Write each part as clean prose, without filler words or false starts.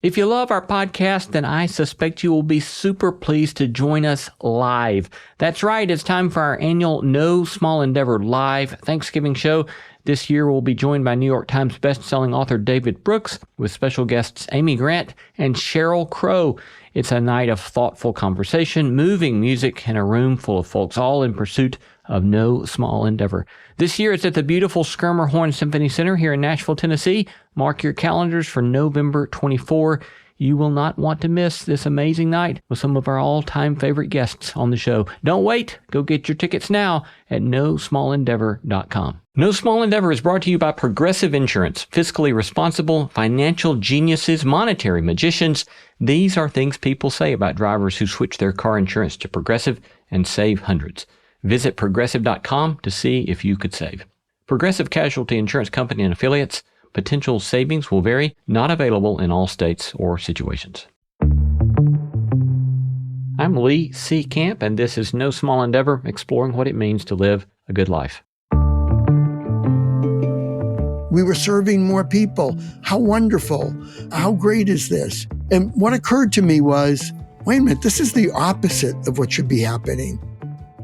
If you love our podcast, then I suspect you will be super pleased to join us live. That's right, it's time for our annual No Small Endeavor Live Thanksgiving show. This year we'll be joined by New York Times bestselling author David Brooks with special guests Amy Grant and Sheryl Crow. It's a night of thoughtful conversation, moving music, and a room full of folks all in pursuit of no small endeavor. This year it's at the beautiful Schermerhorn Symphony Center here in Nashville, Tennessee. Mark your calendars for November 24. You will not want to miss this amazing night with some of our all-time favorite guests on the show. Don't wait. Go get your tickets now at nosmallendeavor.com. No Small Endeavor is brought to you by Progressive Insurance, fiscally responsible, financial geniuses, monetary magicians. These are things people say about drivers who switch their car insurance to Progressive and save hundreds. Visit progressive.com to see if you could save. Progressive Casualty Insurance Company and Affiliates. Potential savings will vary, not available in all states or situations. I'm Lee C. Camp, and this is No Small Endeavor, exploring what it means to live a good life. We were serving more people. How wonderful. How great is this? And what occurred to me was, wait a minute, this is the opposite of what should be happening.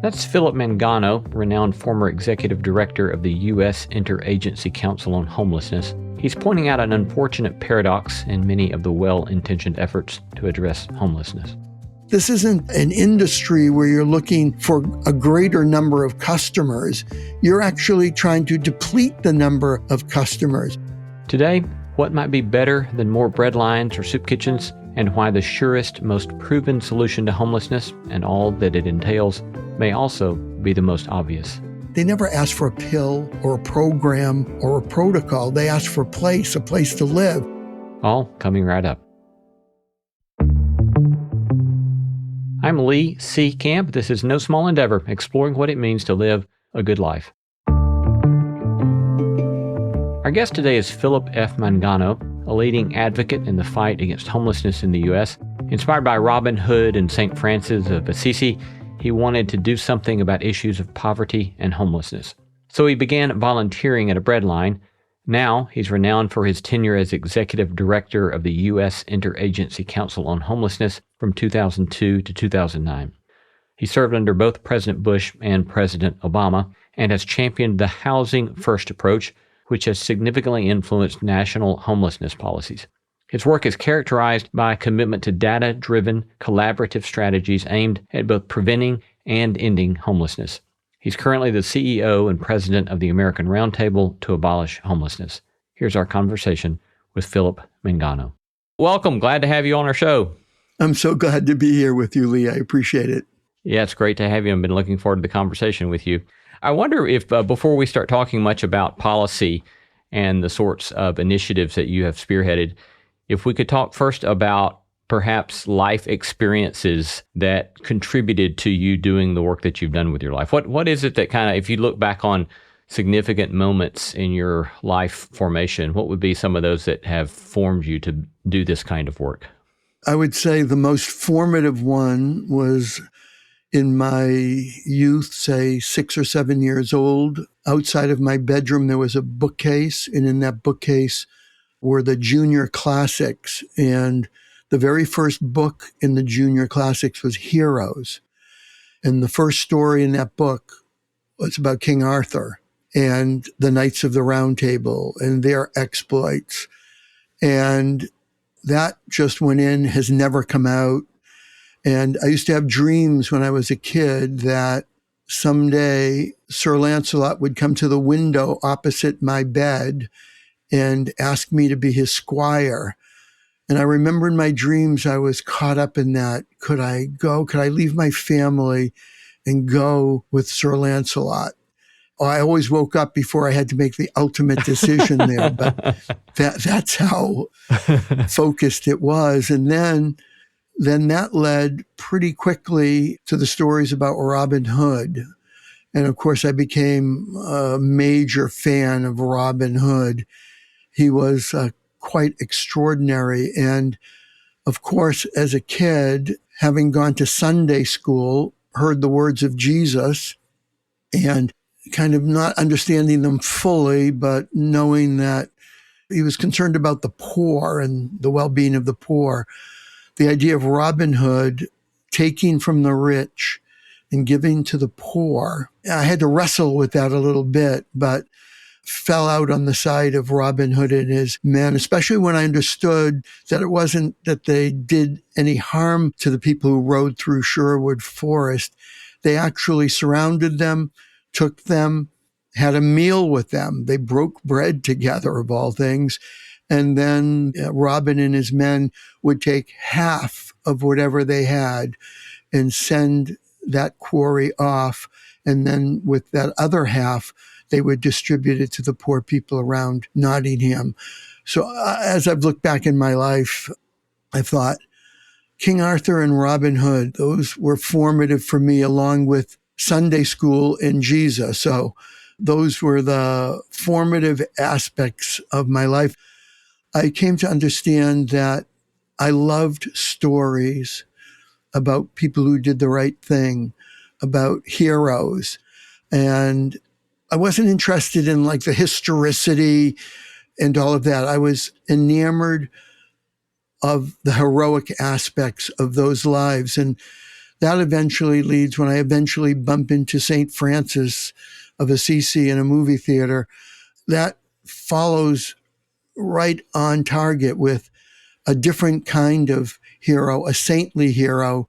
That's Philip Mangano, renowned former executive director of the U.S. Interagency Council on Homelessness. He's pointing out an unfortunate paradox in many of the well-intentioned efforts to address homelessness. This isn't an industry where you're looking for a greater number of customers. You're actually trying to deplete the number of customers. Today, what might be better than more bread lines or soup kitchens, and why the surest, most proven solution to homelessness and all that it entails may also be the most obvious. They never ask for a pill or a program or a protocol. They ask for a place to live. All coming right up. I'm Lee C. Camp. This is No Small Endeavor, exploring what it means to live a good life. Our guest today is Philip F. Mangano, a leading advocate in the fight against homelessness in the U.S. Inspired by Robin Hood and St. Francis of Assisi, he wanted to do something about issues of poverty and homelessness. So he began volunteering at a breadline. Now he's renowned for his tenure as executive director of the U.S. Interagency Council on Homelessness from 2002 to 2009. He served under both President Bush and President Obama and has championed the Housing First approach, which has significantly influenced national homelessness policies. His work is characterized by a commitment to data-driven, collaborative strategies aimed at both preventing and ending homelessness. He's currently the CEO and president of the American Roundtable to Abolish Homelessness. Here's our conversation with Philip Mangano. Welcome. Glad to have you on our show. I'm so glad to be here with you, Lee. I appreciate it. Yeah, it's great to have you. I've been looking forward to the conversation with you. I wonder if before we start talking much about policy and the sorts of initiatives that you have spearheaded, if we could talk first about perhaps life experiences that contributed to you doing the work that you've done with your life. What is it that kind of, if you look back on significant moments in your life formation, what would be some of those that have formed you to do this kind of work? I would say the most formative one was in my youth, say 6 or 7 years old. Outside of my bedroom, there was a bookcase, and in that bookcase were the junior classics. And the very first book in the junior classics was Heroes. And the first story in that book was about King Arthur and the Knights of the Round Table and their exploits. And that just went in, has never come out. And I used to have dreams when I was a kid that someday Sir Lancelot would come to the window opposite my bed and ask me to be his squire. And I remember in my dreams, I was caught up in that. Could I go? Could I leave my family and go with Sir Lancelot? I always woke up before I had to make the ultimate decision there, but that's how focused it was. And then that led pretty quickly to the stories about Robin Hood. And of course, I became a major fan of Robin Hood. He was quite extraordinary. And of course, as a kid, having gone to Sunday school, heard the words of Jesus and kind of not understanding them fully, but knowing that He was concerned about the poor and the well-being of the poor. The idea of Robin Hood taking from the rich and giving to the poor. I had to wrestle with that a little bit, but fell out on the side of Robin Hood and his men, especially when I understood that it wasn't that they did any harm to the people who rode through Sherwood Forest. They actually surrounded them, took them, had a meal with them. They broke bread together, of all things. And then Robin and his men would take half of whatever they had and send that quarry off. And then with that other half, they would distribute it to the poor people around Nottingham. So as I've looked back in my life, I thought King Arthur and Robin Hood, those were formative for me, along with Sunday school and Jesus. So those were the formative aspects of my life. I came to understand that I loved stories about people who did the right thing, about heroes. And I wasn't interested in like the historicity and all of that. I was enamored of the heroic aspects of those lives. And that eventually leads, when I eventually bump into St. Francis of Assisi in a movie theater, that follows right on target with a different kind of hero, a saintly hero.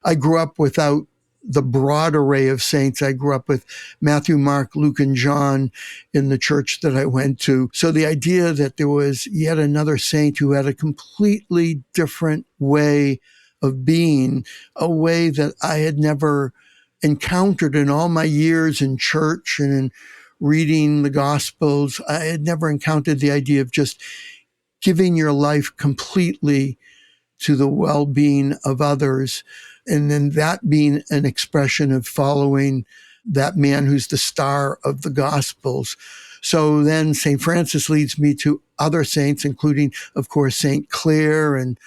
I grew up without the broad array of saints. I grew up with Matthew, Mark, Luke, and John in the church that I went to. So the idea that there was yet another saint who had a completely different way of being, a way that I had never encountered in all my years in church and in reading the Gospels, I had never encountered the idea of just giving your life completely to the well-being of others. And then that being an expression of following that man who's the star of the Gospels. So then St. Francis leads me to other saints, including, of course, St. Clare and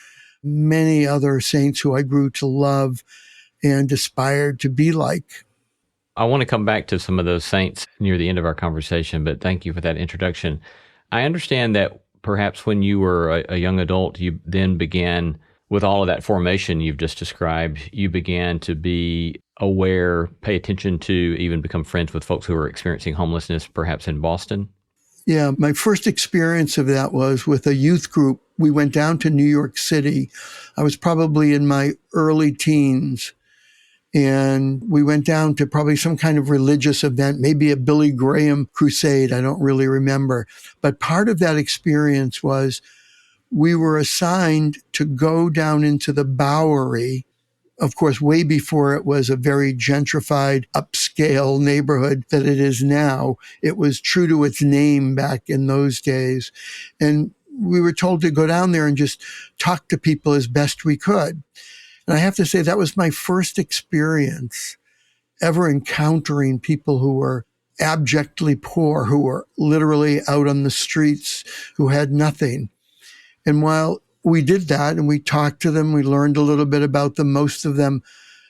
many other saints who I grew to love and aspired to be like. I want to come back to some of those saints near the end of our conversation, but thank you for that introduction. I understand that perhaps when you were a young adult, you then began, with all of that formation you've just described, you began to be aware, pay attention to, even become friends with folks who were experiencing homelessness, perhaps in Boston. Yeah, my first experience of that was with a youth group. We went down to New York City. I was probably in my early teens. And we went down to probably some kind of religious event, maybe a Billy Graham crusade. I don't really remember. But part of that experience was we were assigned to go down into the Bowery, of course, way before it was a very gentrified, upscale neighborhood that it is now. It was true to its name back in those days. And we were told to go down there and just talk to people as best we could. And I have to say, that was my first experience ever encountering people who were abjectly poor, who were literally out on the streets, who had nothing. And while we did that and we talked to them, we learned a little bit about them. Most of them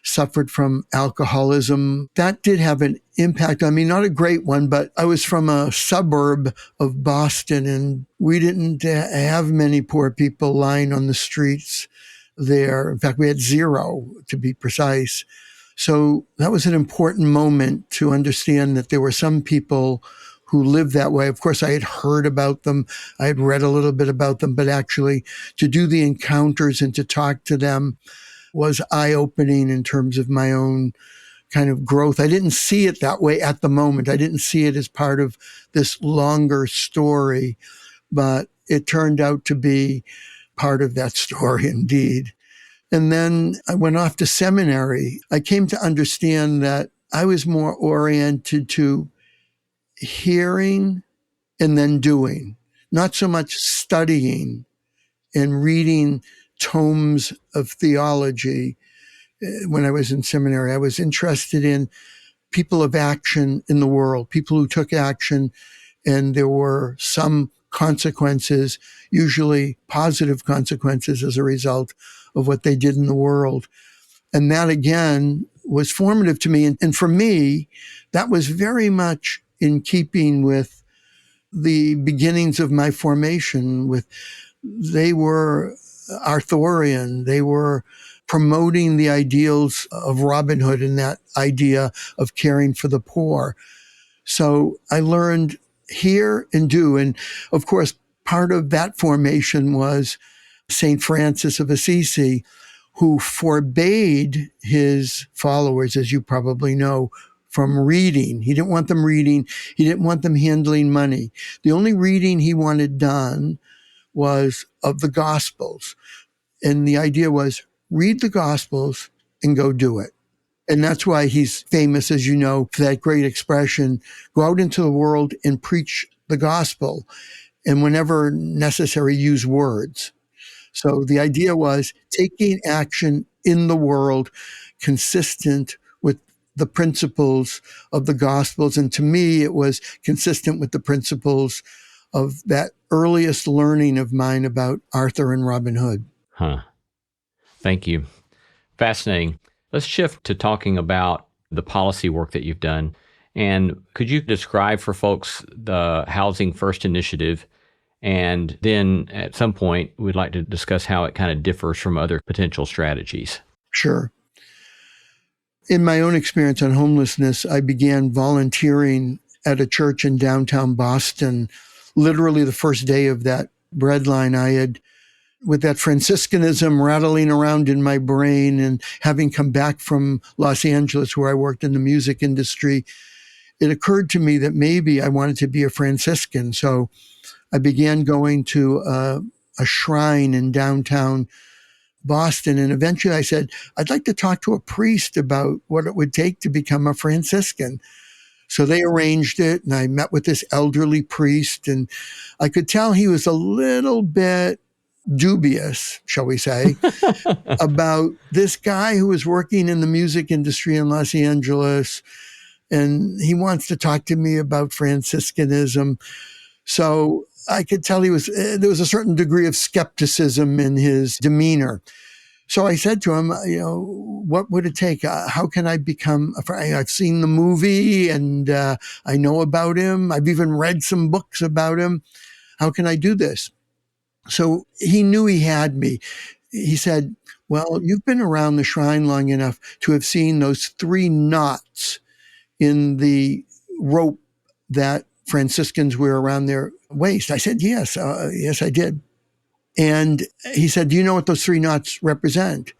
suffered from alcoholism. That did have an impact on me, not a great one, but I was from a suburb of Boston and we didn't have many poor people lying on the streets there. In fact, we had zero, to be precise. So that was an important moment to understand that there were some people who lived that way. Of course, I had heard about them. I had read a little bit about them, but actually to do the encounters and to talk to them was eye-opening in terms of my own kind of growth. I didn't see it that way at the moment. I didn't see it as part of this longer story, but it turned out to be part of that story indeed. And then I went off to seminary. I came to understand that I was more oriented to hearing and then doing, not so much studying and reading tomes of theology. When I was in seminary, I was interested in people of action in the world, people who took action, and there were some consequences, usually positive consequences as a result of what they did in the world. And that, again, was formative to me. And for me, that was very much in keeping with the beginnings of my formation. They were Arthurian. They were promoting the ideals of Robin Hood and that idea of caring for the poor. So I learned hear and do. And of course, part of that formation was St. Francis of Assisi, who forbade his followers, as you probably know, from reading. He didn't want them reading. He didn't want them handling money. The only reading he wanted done was of the Gospels. And the idea was read the Gospels and go do it. And that's why he's famous, as you know, for that great expression, go out into the world and preach the gospel. And whenever necessary, use words. So the idea was taking action in the world consistent with the principles of the Gospels. And to me, it was consistent with the principles of that earliest learning of mine about Arthur and Robin Hood. Huh. Thank you. Fascinating. Let's shift to talking about the policy work that you've done. And could you describe for folks the Housing First initiative? And then at some point, we'd like to discuss how it kind of differs from other potential strategies. Sure. In my own experience on homelessness, I began volunteering at a church in downtown Boston. Literally the first day of that breadline, I had, with that Franciscanism rattling around in my brain and having come back from Los Angeles where I worked in the music industry, it occurred to me that maybe I wanted to be a Franciscan. So I began going to a shrine in downtown Boston. And eventually I said, I'd like to talk to a priest about what it would take to become a Franciscan. So they arranged it, and I met with this elderly priest, and I could tell he was a little bit dubious, shall we say, about this guy who was working in the music industry in Los Angeles. And he wants to talk to me about Franciscanism. So I could tell there was a certain degree of skepticism in his demeanor. So I said to him, what would it take? How can I become I've seen the movie and I know about him. I've even read some books about him. How can I do this? So he knew he had me. He said, well, you've been around the shrine long enough to have seen those 3 knots in the rope that Franciscans wear around their waist. I said, yes, I did. And he said, do you know what those 3 knots represent?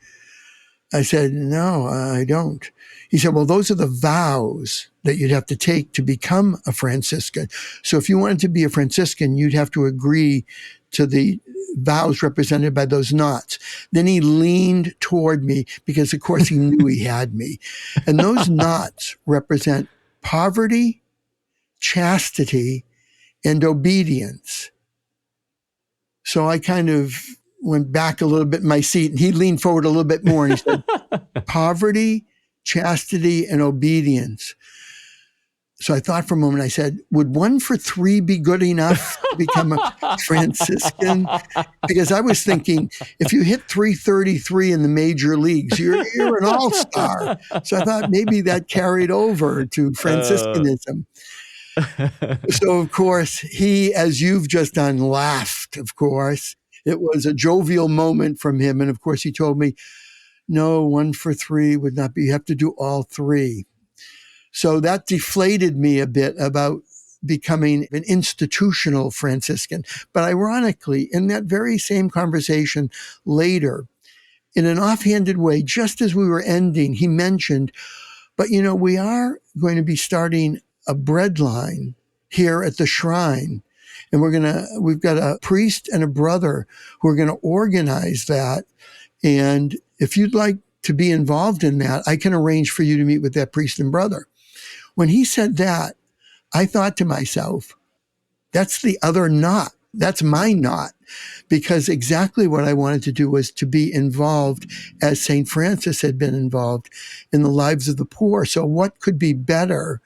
I said, no, I don't. He said, well, those are the vows that you'd have to take to become a Franciscan. So if you wanted to be a Franciscan, you'd have to agree to the vows represented by those knots. Then he leaned toward me because, of course, he knew he had me. And those knots represent poverty, chastity, and obedience. So I kind of went back a little bit in my seat, and he leaned forward a little bit more, and he said, poverty, chastity, and obedience. So I thought for a moment, I said, would 1 for 3 be good enough to become a Franciscan? Because I was thinking, if you hit 333 in the major leagues, you're an all-star. So I thought maybe that carried over to Franciscanism. So, of course, he, as you've just done, laughed, of course. It was a jovial moment from him. And, of course, he told me, no, 1 for 3 would not be. You have to do all 3. So that deflated me a bit about becoming an institutional Franciscan. But ironically, in that very same conversation later, in an offhanded way, just as we were ending, he mentioned, but we are going to be starting a bread line here at the shrine. And we've got a priest and a brother who are going to organize that. And if you'd like to be involved in that, I can arrange for you to meet with that priest and brother. When he said that, I thought to myself, that's the other knot. That's my knot. Because exactly what I wanted to do was to be involved, as St. Francis had been involved, in the lives of the poor. So what could be better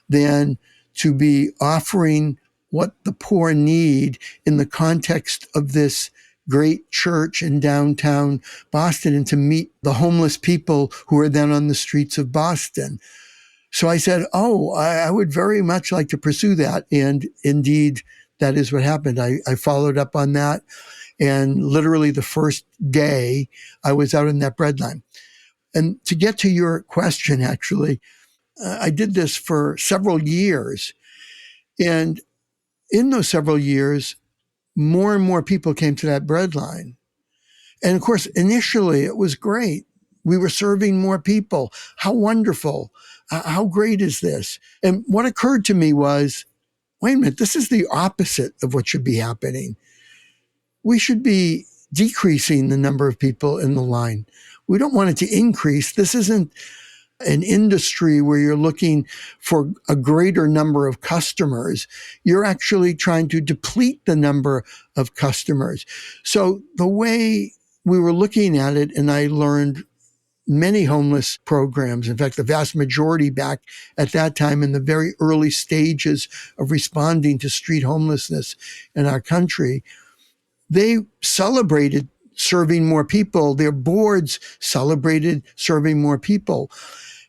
than to be offering what the poor need in the context of this great church in downtown Boston, and to meet the homeless people who are then on the streets of Boston. So I said, oh, I would very much like to pursue that. And indeed, that is what happened. I followed up on that. And literally the first day I was out in that bread line. And to get to your question, actually, I did this for several years. And in those several years, more and more people came to that bread line. And of course, initially it was great. We were serving more people. How wonderful. How great is this? And what occurred to me was, wait a minute, this is the opposite of what should be happening. We should be decreasing the number of people in the line. We don't want it to increase. This isn't an industry where you're looking for a greater number of customers. You're actually trying to deplete the number of customers. So the way we were looking at it, and I learned many homeless programs, in fact, the vast majority back at that time in the very early stages of responding to street homelessness in our country, they celebrated serving more people. Their boards celebrated serving more people.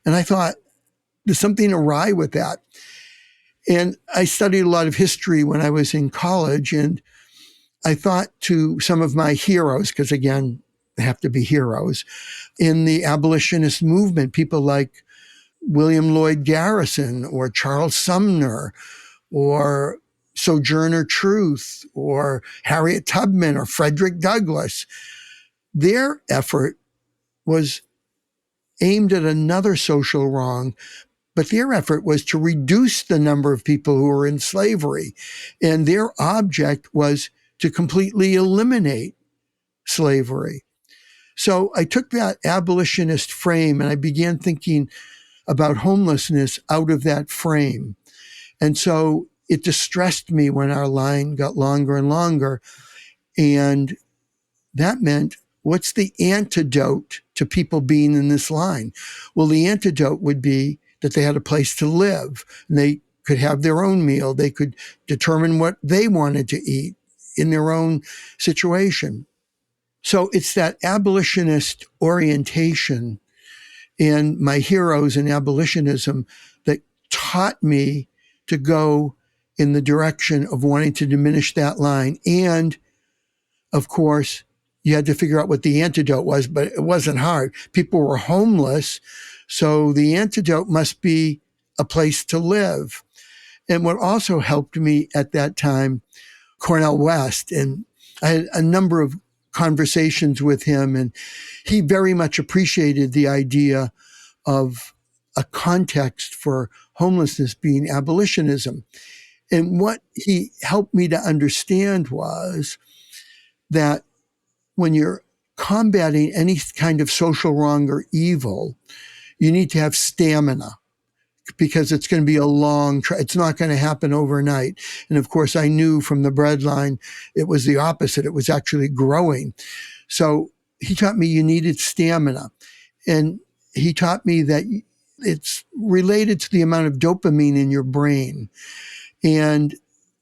And I thought, there's something awry with that. And I studied a lot of history when I was in college. And I thought to some of my heroes, because again, they have to be heroes, in the abolitionist movement, people like William Lloyd Garrison or Charles Sumner or Sojourner Truth or Harriet Tubman or Frederick Douglass. Their effort was aimed at another social wrong, but their effort was to reduce the number of people who were in slavery. And their object was to completely eliminate slavery. So I took that abolitionist frame and I began thinking about homelessness out of that frame. And so it distressed me when our line got longer and longer. And that meant, what's the antidote to people being in this line? Well, the antidote would be that they had a place to live and they could have their own meal. They could determine what they wanted to eat in their own situation. So it's that abolitionist orientation and my heroes in abolitionism that taught me to go in the direction of wanting to diminish that line. And of course, you had to figure out what the antidote was, but it wasn't hard. People were homeless. So the antidote must be a place to live. And what also helped me at that time, Cornel West, and I had a number of conversations with him, and he very much appreciated the idea of a context for homelessness being abolitionism. And what he helped me to understand was that when you're combating any kind of social wrong or evil, you need to have stamina because it's going to be a long, it's not going to happen overnight. And of course, I knew from the bread line, it was the opposite. It was actually growing. So he taught me you needed stamina. And he taught me that it's related to the amount of dopamine in your brain. And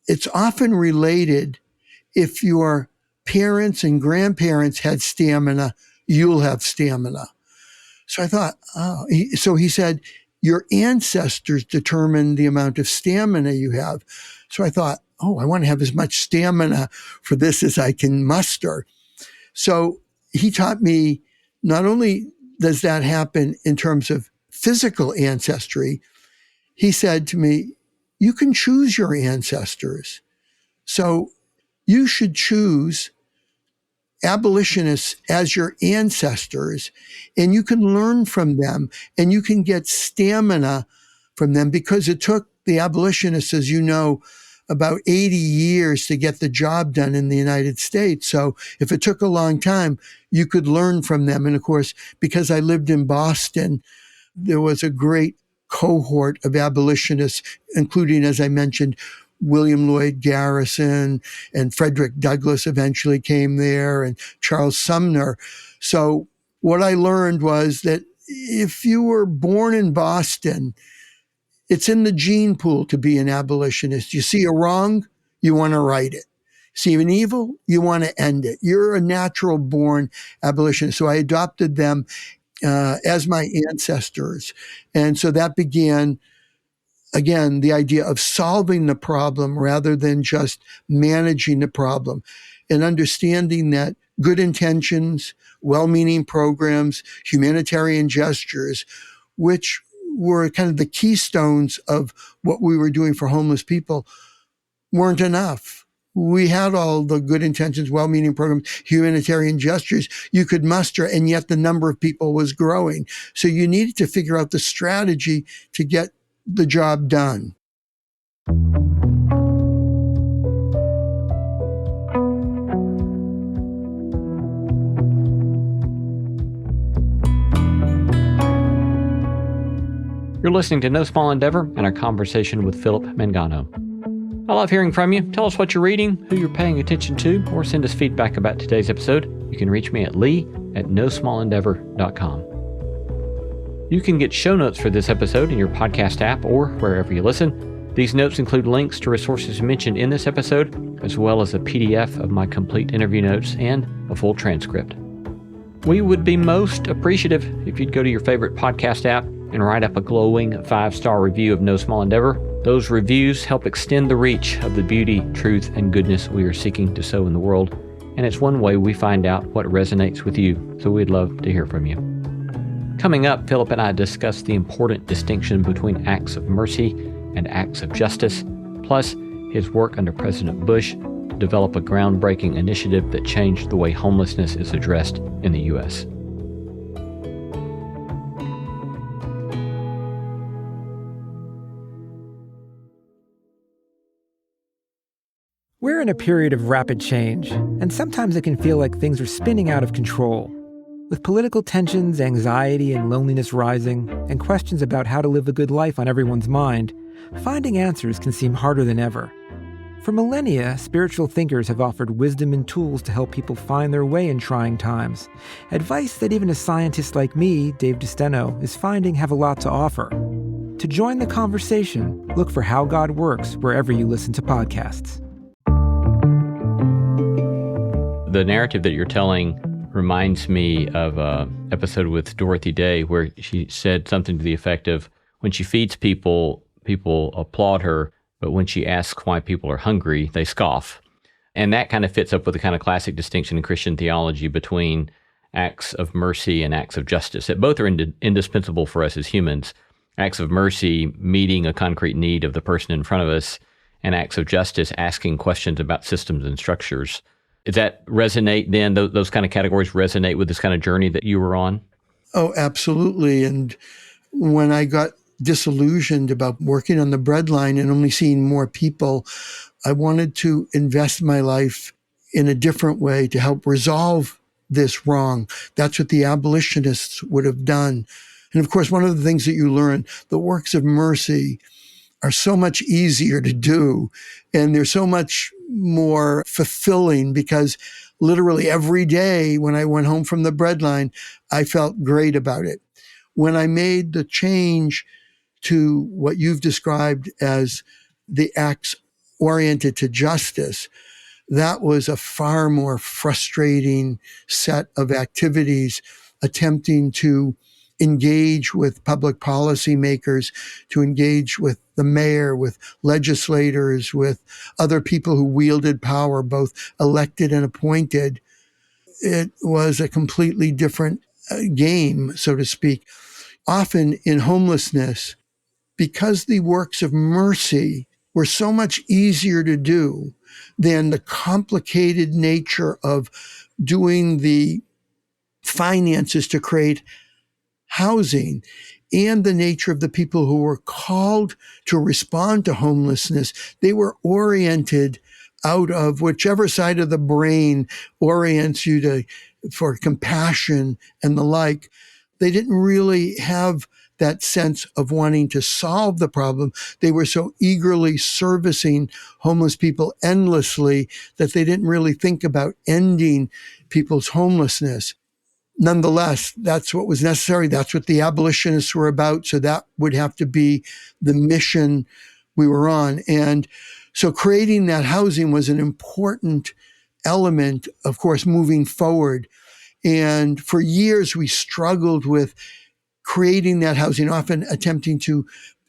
it's often related, if your parents and grandparents had stamina, you'll have stamina. So I thought, so he said, your ancestors determine the amount of stamina you have. So I thought, I want to have as much stamina for this as I can muster. So he taught me, not only does that happen in terms of physical ancestry, he said to me, you can choose your ancestors. So you should choose abolitionists as your ancestors, and you can learn from them and you can get stamina from them, because it took the abolitionists, as you know, about 80 years to get the job done in the United States. So if it took a long time, you could learn from them. And of course, because I lived in Boston, there was a great cohort of abolitionists, including, as I mentioned, William Lloyd Garrison, and Frederick Douglass eventually came there, and Charles Sumner. So what I learned was that if you were born in Boston, it's in the gene pool to be an abolitionist. You see a wrong, you want to right it. See an evil, you want to end it. You're a natural born abolitionist. So I adopted them. as my ancestors. And so that began, again, the idea of solving the problem rather than just managing the problem, and understanding that good intentions, well-meaning programs, humanitarian gestures, which were kind of the keystones of what we were doing for homeless people, weren't enough. We had all the good intentions, well-meaning programs, humanitarian gestures you could muster, and yet the number of people was growing. So you needed to figure out the strategy to get the job done. You're listening to No Small Endeavor and our conversation with Philip Mangano. I love hearing from you. Tell us what you're reading, who you're paying attention to, or send us feedback about today's episode. You can reach me at lee@nosmallendeavor.com. You can get show notes for this episode in your podcast app or wherever you listen. These notes include links to resources mentioned in this episode, as well as a PDF of my complete interview notes and a full transcript. We would be most appreciative if you'd go to your favorite podcast app and write up a glowing 5-star review of No Small Endeavor. Those reviews help extend the reach of the beauty, truth, and goodness we are seeking to sow in the world, and it's one way we find out what resonates with you, so we'd love to hear from you. Coming up, Philip and I discuss the important distinction between acts of mercy and acts of justice, plus his work under President Bush to develop a groundbreaking initiative that changed the way homelessness is addressed in the U.S. We're in a period of rapid change, and sometimes it can feel like things are spinning out of control. With political tensions, anxiety, and loneliness rising, and questions about how to live a good life on everyone's mind, finding answers can seem harder than ever. For millennia, spiritual thinkers have offered wisdom and tools to help people find their way in trying times. Advice that even a scientist like me, Dave DeSteno, is finding have a lot to offer. To join the conversation, look for How God Works wherever you listen to podcasts. The narrative that you're telling reminds me of an episode with Dorothy Day where she said something to the effect of, when she feeds people, people applaud her, but when she asks why people are hungry, they scoff. And that kind of fits up with the kind of classic distinction in Christian theology between acts of mercy and acts of justice, that both are indispensable for us as humans. Acts of mercy, meeting a concrete need of the person in front of us, and acts of justice, asking questions about systems and structures. Does that resonate then? Those kind of categories resonate with this kind of journey that you were on? Oh, absolutely. And when I got disillusioned about working on the breadline and only seeing more people, I wanted to invest my life in a different way to help resolve this wrong. That's what the abolitionists would have done. And of course, one of the things that you learn, the works of mercy are so much easier to do, and they're so much more fulfilling, because literally every day when I went home from the breadline, I felt great about it. When I made the change to what you've described as the acts oriented to justice, that was a far more frustrating set of activities, attempting to engage with public policy makers, to engage with the mayor, with legislators, with other people who wielded power, both elected and appointed. It was a completely different game, so to speak. Often in homelessness, because the works of mercy were so much easier to do than the complicated nature of doing the finances to create housing, and the nature of the people who were called to respond to homelessness, they were oriented out of whichever side of the brain orients you for compassion and the like. They didn't really have that sense of wanting to solve the problem. They were so eagerly servicing homeless people endlessly that they didn't really think about ending people's homelessness. Nonetheless, that's what was necessary. That's what the abolitionists were about. So that would have to be the mission we were on. And so creating that housing was an important element, of course, moving forward. And for years, we struggled with creating that housing, often attempting to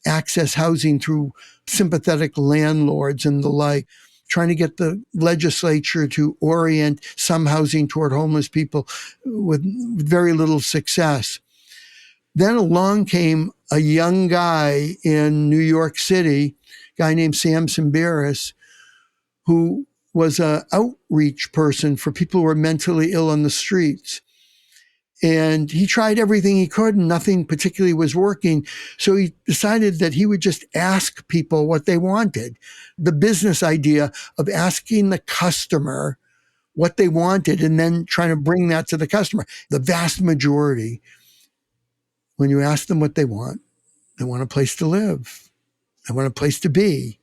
access housing through sympathetic landlords and the like, trying to get the legislature to orient some housing toward homeless people with very little success. Then along came a young guy in New York City, a guy named Sam Simbaris, who was an outreach person for people who were mentally ill on the streets. And he tried everything he could and nothing particularly was working. So he decided that he would just ask people what they wanted. The business idea of asking the customer what they wanted and then trying to bring that to the customer. The vast majority, when you ask them what they want a place to live. They want a place to be.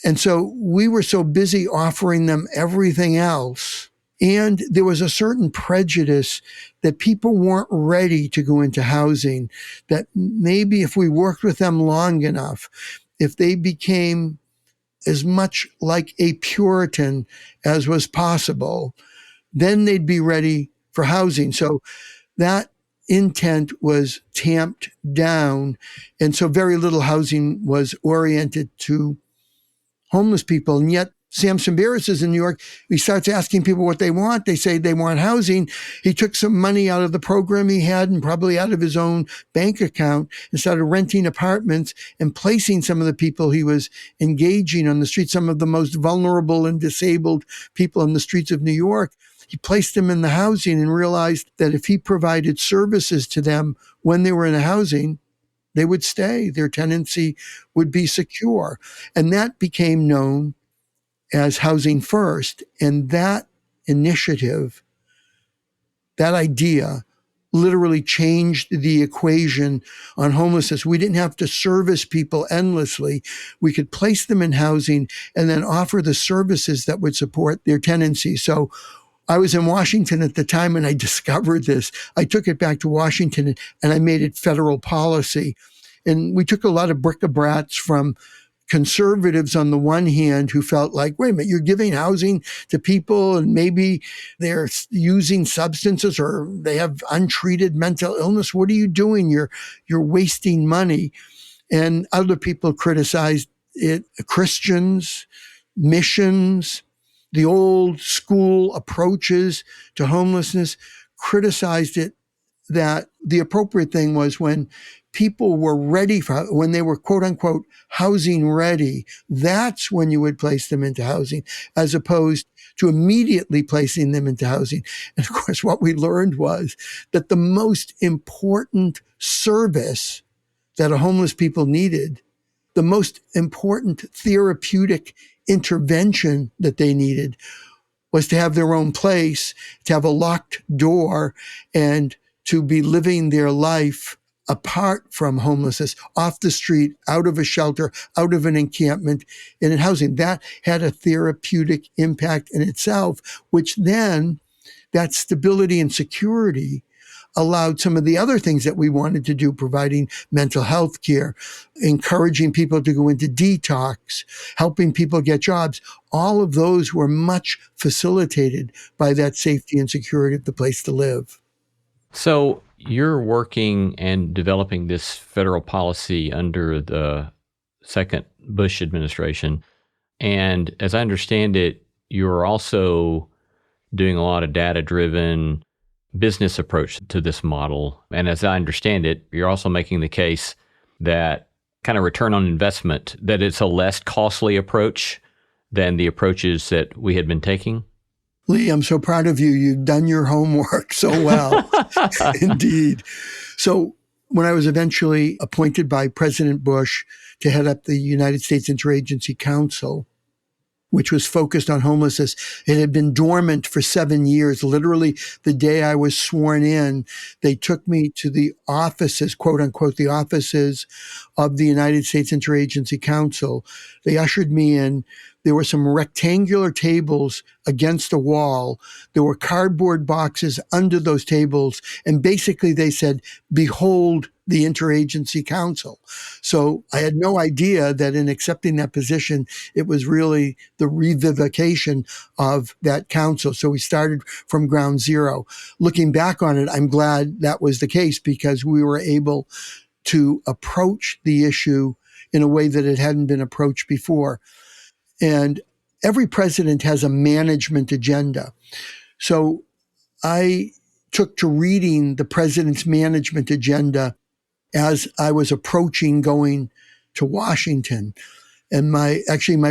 And so we were so busy offering them everything else. And there was a certain prejudice that people weren't ready to go into housing, that maybe if we worked with them long enough, if they became as much like a Puritan as was possible, then they'd be ready for housing. So that intent was tamped down. And so very little housing was oriented to homeless people. And yet Sam Simbaris is in New York. He starts asking people what they want. They say they want housing. He took some money out of the program he had and probably out of his own bank account and started renting apartments and placing some of the people he was engaging on the street, some of the most vulnerable and disabled people on the streets of New York. He placed them in the housing and realized that if he provided services to them when they were in the housing, they would stay. Their tenancy would be secure. And that became known as Housing First. And that initiative, that idea, literally changed the equation on homelessness. We didn't have to service people endlessly. We could place them in housing and then offer the services that would support their tenancy. So I was in Washington at the time and I discovered this. I took it back to Washington and I made it federal policy. And we took a lot of bric-a-brats from conservatives on the one hand who felt like, wait a minute, you're giving housing to people and maybe they're using substances or they have untreated mental illness. What are you doing? You're wasting money. And other people criticized it, Christians, missions, the old school approaches to homelessness, criticized it, that the appropriate thing was when people were ready for, when they were quote unquote housing ready, that's when you would place them into housing, as opposed to immediately placing them into housing. And of course, what we learned was that the most important service that a homeless people needed, the most important therapeutic intervention that they needed, was to have their own place, to have a locked door, and to be living their life apart from homelessness, off the street, out of a shelter, out of an encampment, and in housing. That had a therapeutic impact in itself, which then, that stability and security allowed some of the other things that we wanted to do, providing mental health care, encouraging people to go into detox, helping people get jobs. All of those were much facilitated by that safety and security of the place to live. So you're working and developing this federal policy under the second Bush administration. And as I understand it, you're also doing a lot of data-driven business approach to this model. And as I understand it, you're also making the case that kind of return on investment, that it's a less costly approach than the approaches that we had been taking. Lee, I'm so proud of you. You've done your homework so well. Indeed. So when I was eventually appointed by President Bush to head up the United States Interagency Council, which was focused on homelessness, it had been dormant for 7 years. Literally, the day I was sworn in, they took me to the offices, quote unquote, the offices of the United States Interagency Council. They ushered me in. There were some rectangular tables against a wall. There were cardboard boxes under those tables. And basically they said, behold the Interagency Council. So I had no idea that in accepting that position, it was really the revivification of that council. So we started from ground zero. Looking back on it, I'm glad that was the case because we were able to approach the issue in a way that it hadn't been approached before. And every president has a management agenda. So I took to reading the president's management agenda as I was approaching going to Washington. And my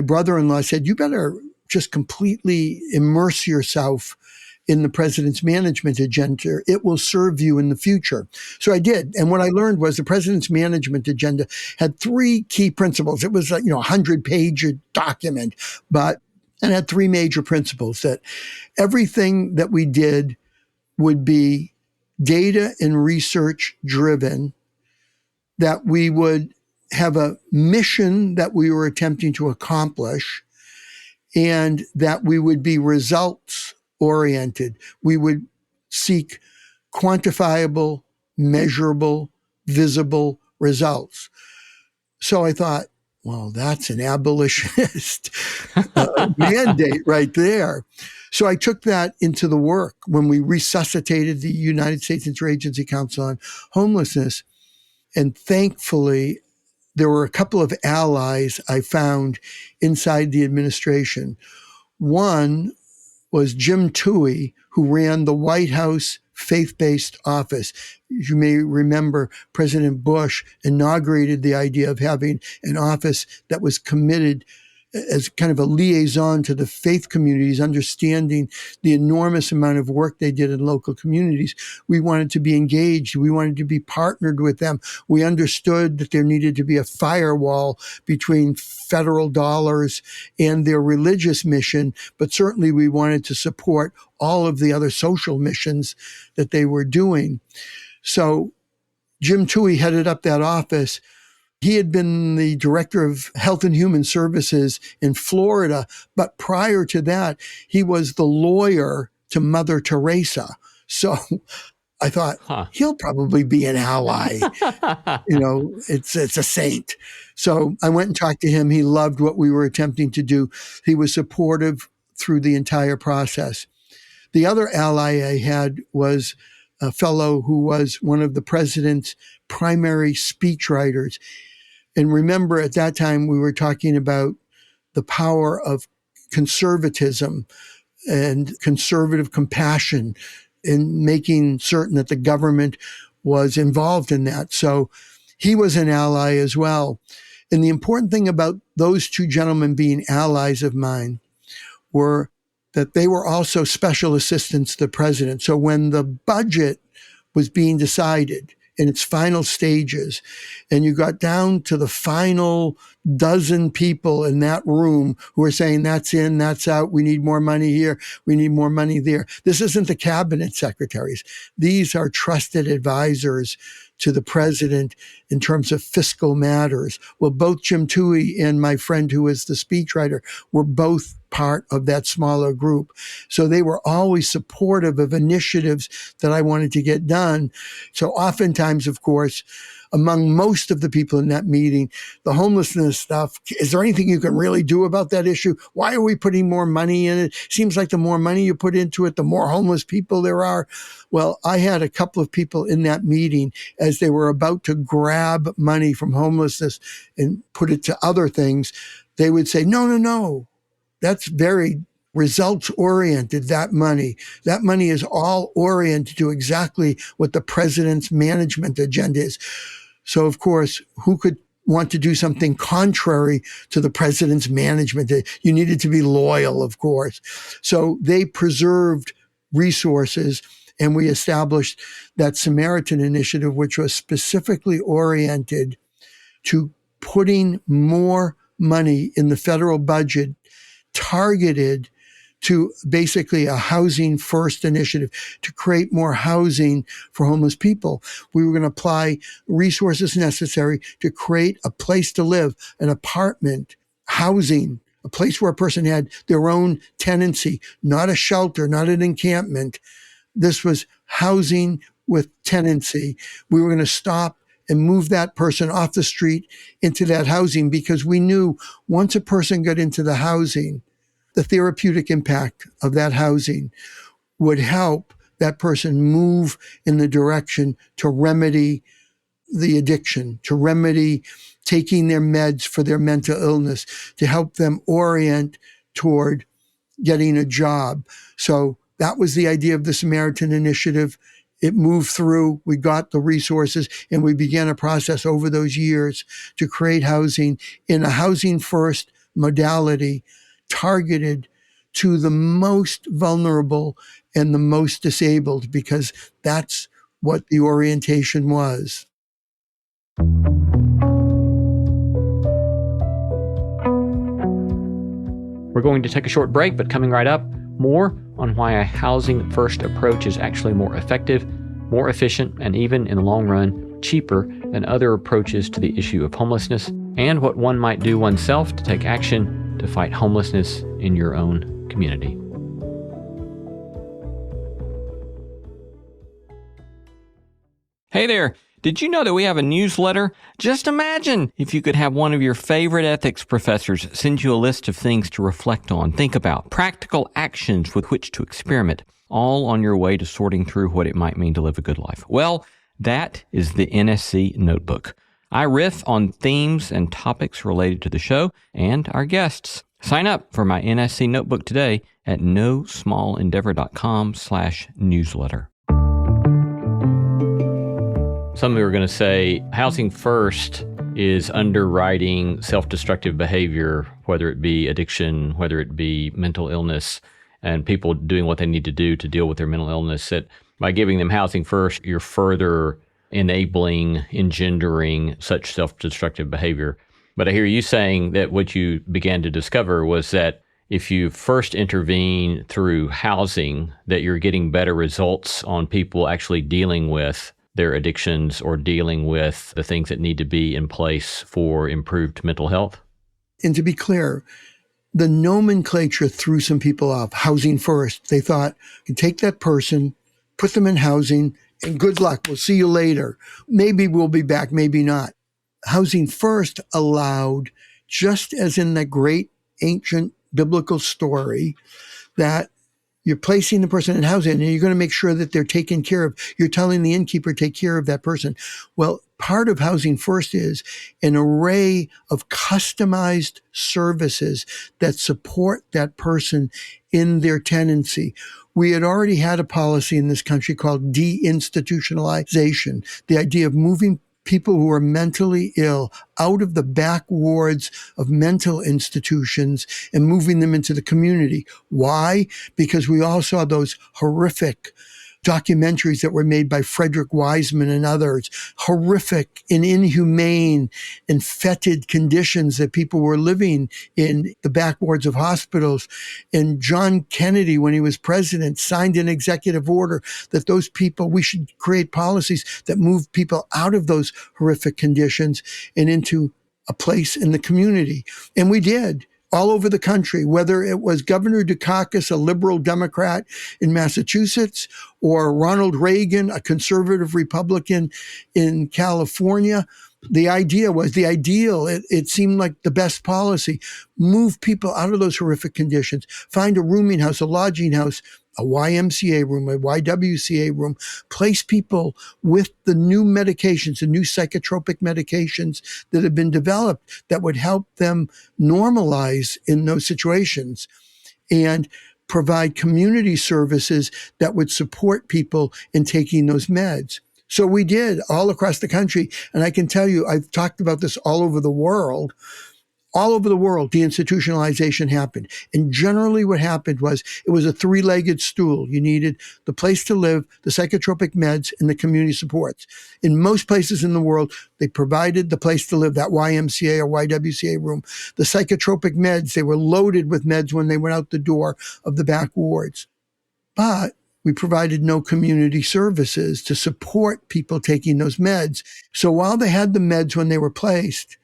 brother-in-law said, you better just completely immerse yourself in the president's management agenda. It will serve you in the future. So I did. And what I learned was the president's management agenda had three key principles. It was like, 100-page document, but it had three major principles: that everything that we did would be data and research driven, that we would have a mission that we were attempting to accomplish, and that we would be results oriented. We would seek quantifiable, measurable, visible results. So I thought, well, that's an abolitionist mandate right there. So I took that into the work when we resuscitated the United States Interagency Council on Homelessness. And thankfully, there were a couple of allies I found inside the administration. One was Jim Toohey, who ran the White House faith-based office. You may remember President Bush inaugurated the idea of having an office that was committed as kind of a liaison to the faith communities, understanding the enormous amount of work they did in local communities. We wanted to be engaged. We wanted to be partnered with them. We understood that there needed to be a firewall between federal dollars and their religious mission, but certainly we wanted to support all of the other social missions that they were doing. So Jim Toohey headed up that office. He had been the director of Health and Human Services in Florida, but prior to that, he was the lawyer to Mother Teresa. So I thought, he'll probably be an ally. It's a saint. So I went and talked to him. He loved what we were attempting to do. He was supportive through the entire process. The other ally I had was a fellow who was one of the president's primary speechwriters. And remember, at that time, we were talking about the power of conservatism and conservative compassion in making certain that the government was involved in that. So he was an ally as well. And the important thing about those two gentlemen being allies of mine were that they were also special assistants to the president. So when the budget was being decided in its final stages, and you got down to the final dozen people in that room who were saying, that's in, that's out, we need more money here, we need more money there. This isn't the cabinet secretaries. These are trusted advisors to the president in terms of fiscal matters. Well, both Jim Toohey and my friend who was the speechwriter were both part of that smaller group. So they were always supportive of initiatives that I wanted to get done. So oftentimes, of course, among most of the people in that meeting, the homelessness stuff, is there anything you can really do about that issue? Why are we putting more money in it? Seems like the more money you put into it, the more homeless people there are. Well, I had a couple of people in that meeting as they were about to grab money from homelessness and put it to other things. They would say, no. That's very results oriented, that money. That money is all oriented to exactly what the president's management agenda is. So, of course, who could want to do something contrary to the president's management? You needed to be loyal, of course. So they preserved resources, and we established that Samaritan Initiative, which was specifically oriented to putting more money in the federal budget targeted to basically a housing first initiative to create more housing for homeless people. We were going to apply resources necessary to create a place to live, an apartment, housing a place where a person had their own tenancy, not a shelter, not an encampment. This was housing with tenancy. We were going to stop and move that person off the street into that housing because we knew once a person got into the housing, the therapeutic impact of that housing would help that person move in the direction to remedy the addiction, to remedy taking their meds for their mental illness, to help them orient toward getting a job. So that was the idea of the Samaritan Initiative. It moved through, we got the resources, and we began a process over those years to create housing in a housing first modality targeted to the most vulnerable and the most disabled, because that's what the orientation was. We're going to take a short break, but coming right up, more on why a housing first approach is actually more effective, more efficient, and even in the long run, cheaper than other approaches to the issue of homelessness, and what one might do oneself to take action to fight homelessness in your own community. Hey there. Did you know that we have a newsletter? Just imagine if you could have one of your favorite ethics professors send you a list of things to reflect on, think about, practical actions with which to experiment, all on your way to sorting through what it might mean to live a good life. Well, that is the NSC Notebook. I riff on themes and topics related to the show and our guests. Sign up for my NSC Notebook today at nosmallendeavor.com/newsletter. Some of you are going to say housing first is underwriting self-destructive behavior, whether it be addiction, whether it be mental illness, and people doing what they need to do to deal with their mental illness. That by giving them housing first, you're further engendering such self-destructive behavior. But I hear you saying that what you began to discover was that if you first intervene through housing, that you're getting better results on people actually dealing with their addictions or dealing with the things that need to be in place for improved mental health? And to be clear, the nomenclature threw some people off. Housing first. They thought, you can take that person, put them in housing, and good luck. We'll see you later. Maybe we'll be back, maybe not. Housing first allowed, just as in that great ancient biblical story, that you're placing the person in housing and you're going to make sure that they're taken care of. You're telling the innkeeper, take care of that person. Well, part of housing first is an array of customized services that support that person in their tenancy. We had already had a policy in this country called deinstitutionalization, the idea of moving people who are mentally ill out of the back wards of mental institutions and moving them into the community. Why? Because we all saw those horrific documentaries that were made by Frederick Wiseman and others, horrific and inhumane and fetid conditions that people were living in the back wards of hospitals. And John Kennedy, when he was president, signed an executive order that those people, we should create policies that move people out of those horrific conditions and into a place in the community. And we did. All over the country, whether it was Governor Dukakis, a liberal Democrat in Massachusetts, or Ronald Reagan, a conservative Republican in California. The idea was the ideal. It seemed like the best policy. Move people out of those horrific conditions. Find a rooming house, a lodging house, a YMCA room, a YWCA room. Place people with the new medications, the new psychotropic medications that have been developed that would help them normalize in those situations, and provide community services that would support people in taking those meds. So we did all across the country. And I can tell you, I've talked about this all over the world. All over the world, deinstitutionalization happened. And generally what happened was it was a three-legged stool. You needed the place to live, the psychotropic meds, and the community supports. In most places in the world, they provided the place to live, that YMCA or YWCA room. The psychotropic meds, they were loaded with meds when they went out the door of the back wards. But we provided no community services to support people taking those meds. So while they had the meds when they were placed,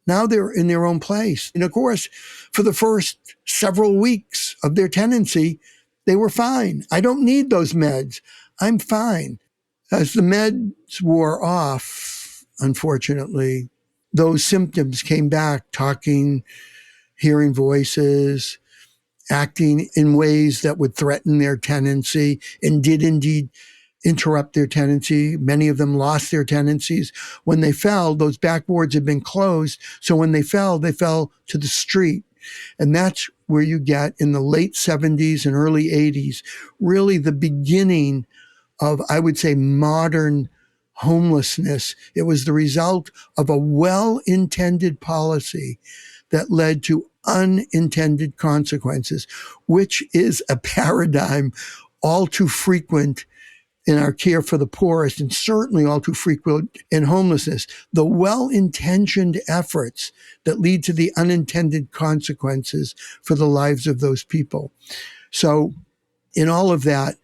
Now they're in their own place. And of course, for the first several weeks of their tenancy, they were fine. I don't need those meds. I'm fine. As the meds wore off, unfortunately, those symptoms came back, talking, hearing voices, acting in ways that would threaten their tenancy and did indeed interrupt their tenancy. Many of them lost their tenancies. When they fell, those backboards had been closed. So when they fell to the street. And that's where you get in the late 70s and early 80s, really the beginning of, I would say, modern homelessness. It was the result of a well-intended policy that led to unintended consequences, which is a paradigm all too frequent in our care for the poorest and certainly all too frequent in homelessness. The well-intentioned efforts that lead to the unintended consequences for the lives of those people. So in all of that,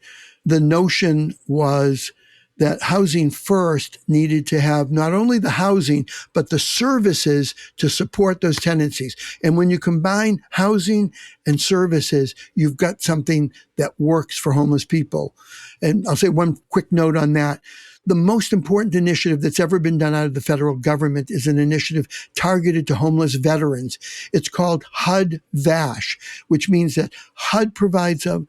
the notion was that Housing First needed to have not only the housing, but the services to support those tenancies. And when you combine housing and services, you've got something that works for homeless people. And I'll say one quick note on that. The most important initiative that's ever been done out of the federal government is an initiative targeted to homeless veterans. It's called HUD-VASH, which means that HUD provides a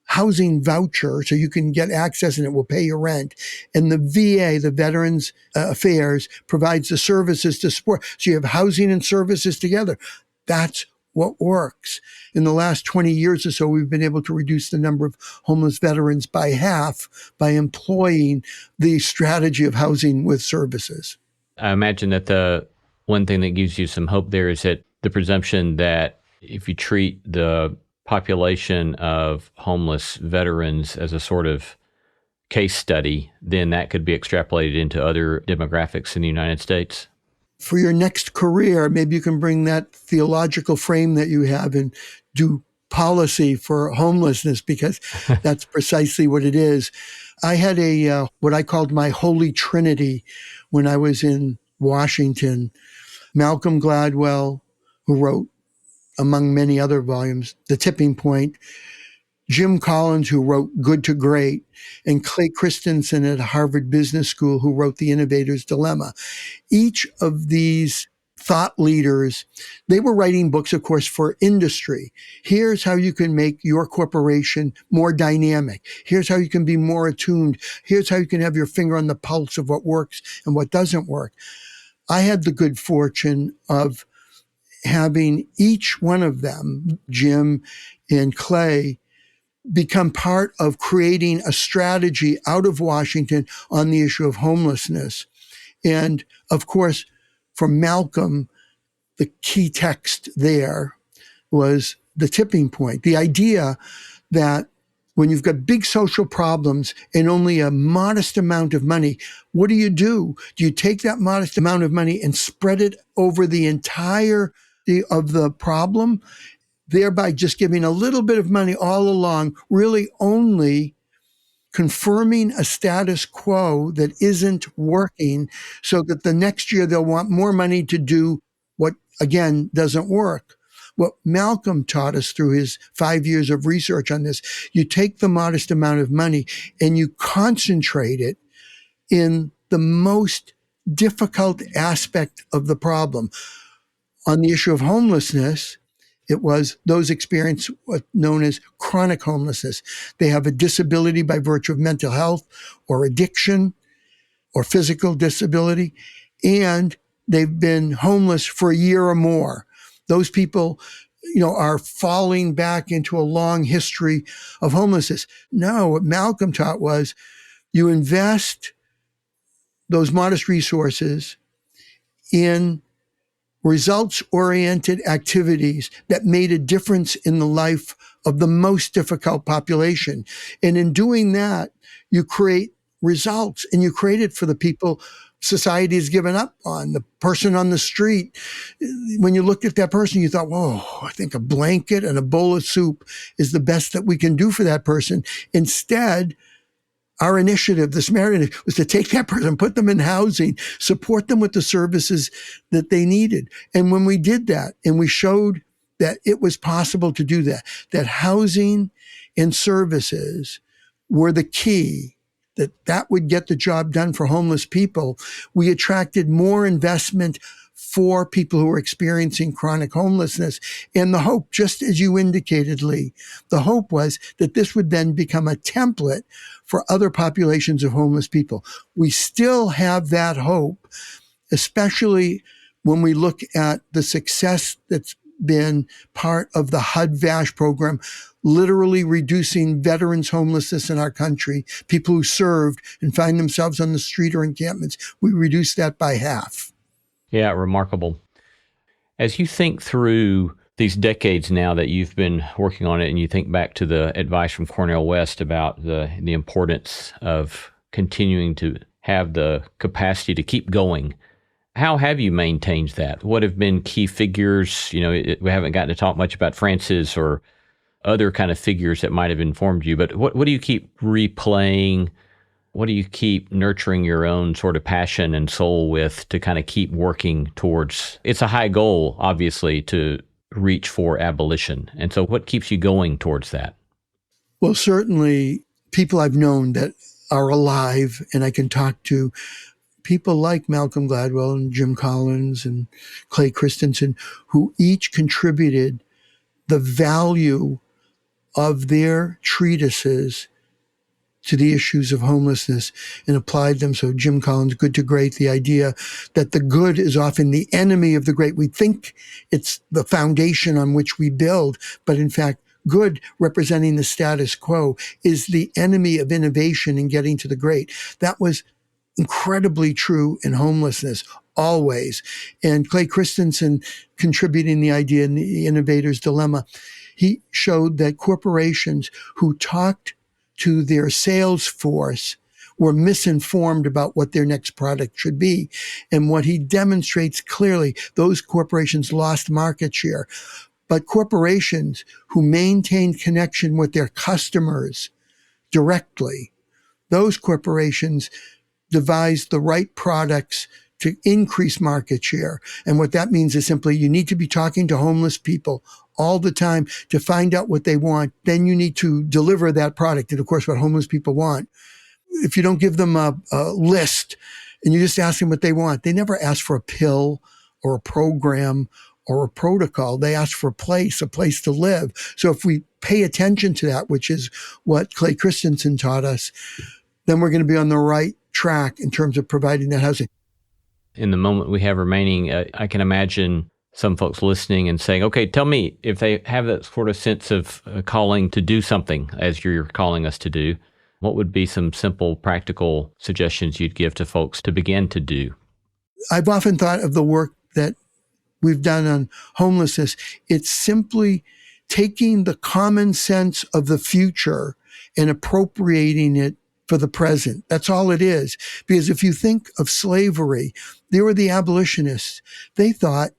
housing voucher so you can get access and it will pay your rent. And the VA, the Veterans Affairs, provides the services to support. So you have housing and services together. That's what works. In the last 20 years or so, we've been able to reduce the number of homeless veterans by half by employing the strategy of housing with services. I imagine that the one thing that gives you some hope there is that the presumption that if you treat the population of homeless veterans as a sort of case study, then that could be extrapolated into other demographics in the United States. For your next career, maybe you can bring that theological frame that you have and do policy for homelessness, because that's precisely what it is. I had what I called my holy trinity when I was in Washington. Malcolm Gladwell, who wrote, among many other volumes, The Tipping Point, Jim Collins, who wrote Good to Great, and Clay Christensen at Harvard Business School, who wrote The Innovator's Dilemma. Each of these thought leaders, they were writing books, of course, for industry. Here's how you can make your corporation more dynamic. Here's how you can be more attuned. Here's how you can have your finger on the pulse of what works and what doesn't work. I had the good fortune of having each one of them, Jim and Clay, become part of creating a strategy out of Washington on the issue of homelessness. And of course, for Malcolm, the key text there was The Tipping Point. The idea that when you've got big social problems and only a modest amount of money, what do? Do you take that modest amount of money and spread it over the entire of the problem, thereby just giving a little bit of money all along, really only confirming a status quo that isn't working, so that the next year they'll want more money to do what, again, doesn't work. What Malcolm taught us through his 5 years of research on this, you take the modest amount of money and you concentrate it in the most difficult aspect of the problem. On the issue of homelessness, it was those experience what's known as chronic homelessness. They have a disability by virtue of mental health or addiction or physical disability, and they've been homeless for a year or more. Those people, are falling back into a long history of homelessness. No, what Malcolm taught was you invest those modest resources in results-oriented activities that made a difference in the life of the most difficult population. And in doing that, you create results, and you create it for the people society has given up on. The person on the street, when you looked at that person, you thought, whoa, I think a blanket and a bowl of soup is the best that we can do for that person. Instead, our initiative, the Samaritan, was to take that person, put them in housing, support them with the services that they needed. And when we did that, and we showed that it was possible to do that, that housing and services were the key, that would get the job done for homeless people, we attracted more investment for people who are experiencing chronic homelessness. And the hope, just as you indicated, Lee, the hope was that this would then become a template for other populations of homeless people. We still have that hope, especially when we look at the success that's been part of the HUD-VASH program, literally reducing veterans' homelessness in our country, people who served and find themselves on the street or encampments. We reduced that by half. Yeah, remarkable. As you think through these decades now that you've been working on it, and you think back to the advice from Cornel West about the importance of continuing to have the capacity to keep going, how have you maintained that? What have been key figures? We haven't gotten to talk much about Francis or other kind of figures that might have informed you, but what do you keep replaying? What do you keep nurturing your own sort of passion and soul with to kind of keep working towards? It's a high goal, obviously, to reach for abolition. And so what keeps you going towards that? Well, certainly people I've known that are alive, and I can talk to people like Malcolm Gladwell and Jim Collins and Clay Christensen, who each contributed the value of their treatises to the issues of homelessness and applied them. So Jim Collins, Good to Great, the idea that the good is often the enemy of the great. We think it's the foundation on which we build, but in fact, good, representing the status quo, is the enemy of innovation and getting to the great. That was incredibly true in homelessness, always. And Clay Christensen, contributing the idea in The Innovator's Dilemma, he showed that corporations who talked to their sales force were misinformed about what their next product should be. And what he demonstrates clearly, those corporations lost market share. But corporations who maintained connection with their customers directly, those corporations devised the right products to increase market share. And what that means is simply you need to be talking to homeless people all the time to find out what they want. Then you need to deliver that product. And of course, what homeless people want. If you don't give them a list and you just ask them what they want, they never ask for a pill or a program or a protocol. They ask for a place to live. So if we pay attention to that, which is what Clay Christensen taught us, then we're going to be on the right track in terms of providing that housing. In the moment we have remaining, I can imagine some folks listening and saying, okay, tell me, if they have that sort of sense of calling to do something as you're calling us to do, what would be some simple, practical suggestions you'd give to folks to begin to do? I've often thought of the work that we've done on homelessness. It's simply taking the common sense of the future and appropriating it for the present. That's all it is. Because if you think of slavery, there were the abolitionists. They thought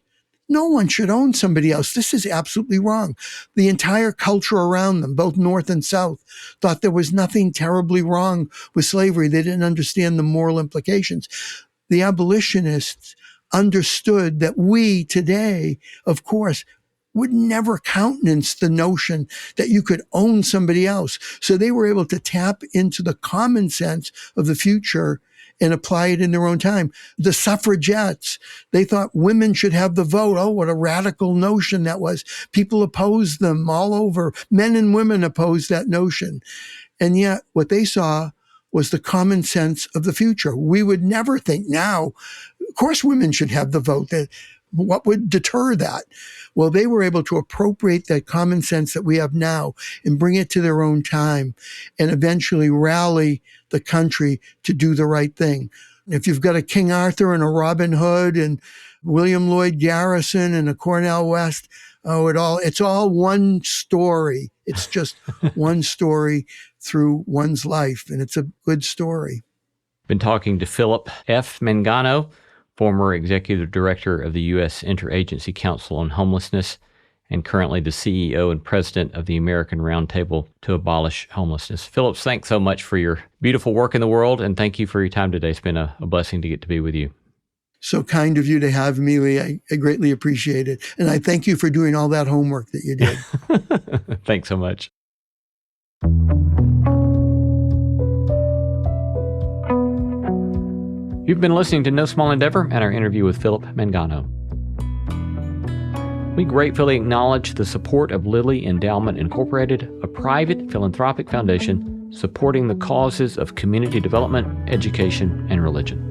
no one should own somebody else. This is absolutely wrong. The entire culture around them, both North and South, thought there was nothing terribly wrong with slavery. They didn't understand the moral implications. The abolitionists understood that we today, of course, would never countenance the notion that you could own somebody else. So they were able to tap into the common sense of the future and apply it in their own time. The suffragettes, they thought women should have the vote. Oh, what a radical notion that was. People opposed them all over. Men and women opposed that notion. And yet what they saw was the common sense of the future. We would never think now, of course women should have the vote. What would deter that? Well, they were able to appropriate that common sense that we have now and bring it to their own time and eventually rally the country to do the right thing. If you've got a King Arthur and a Robin Hood and William Lloyd Garrison and a Cornel West, it's all one story. It's just one story through one's life, and it's a good story. Been talking to Philip F. Mangano, former executive director of the U.S. Interagency Council on Homelessness, and currently the CEO and president of the American Roundtable to Abolish Homelessness. Phillips, thanks so much for your beautiful work in the world, and thank you for your time today. It's been a blessing to get to be with you. So kind of you to have me, Lee. I greatly appreciate it. And I thank you for doing all that homework that you did. Thanks so much. You've been listening to No Small Endeavor and our interview with Philip Mangano. We gratefully acknowledge the support of Lilly Endowment Incorporated, a private philanthropic foundation supporting the causes of community development, education, and religion.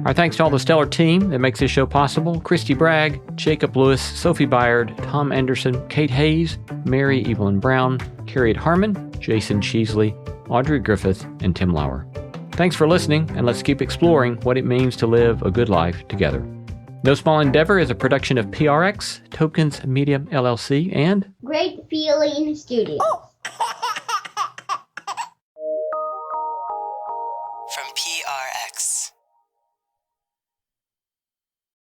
Our thanks to all the stellar team that makes this show possible: Christy Bragg, Jacob Lewis, Sophie Byard, Tom Anderson, Kate Hayes, Mary Evelyn Brown, Carriet Harmon, Jason Cheesley, Audrey Griffith, and Tim Lauer. Thanks for listening, and let's keep exploring what it means to live a good life together. No Small Endeavor is a production of PRX, Tokens Media LLC, and Great Feeling Studios.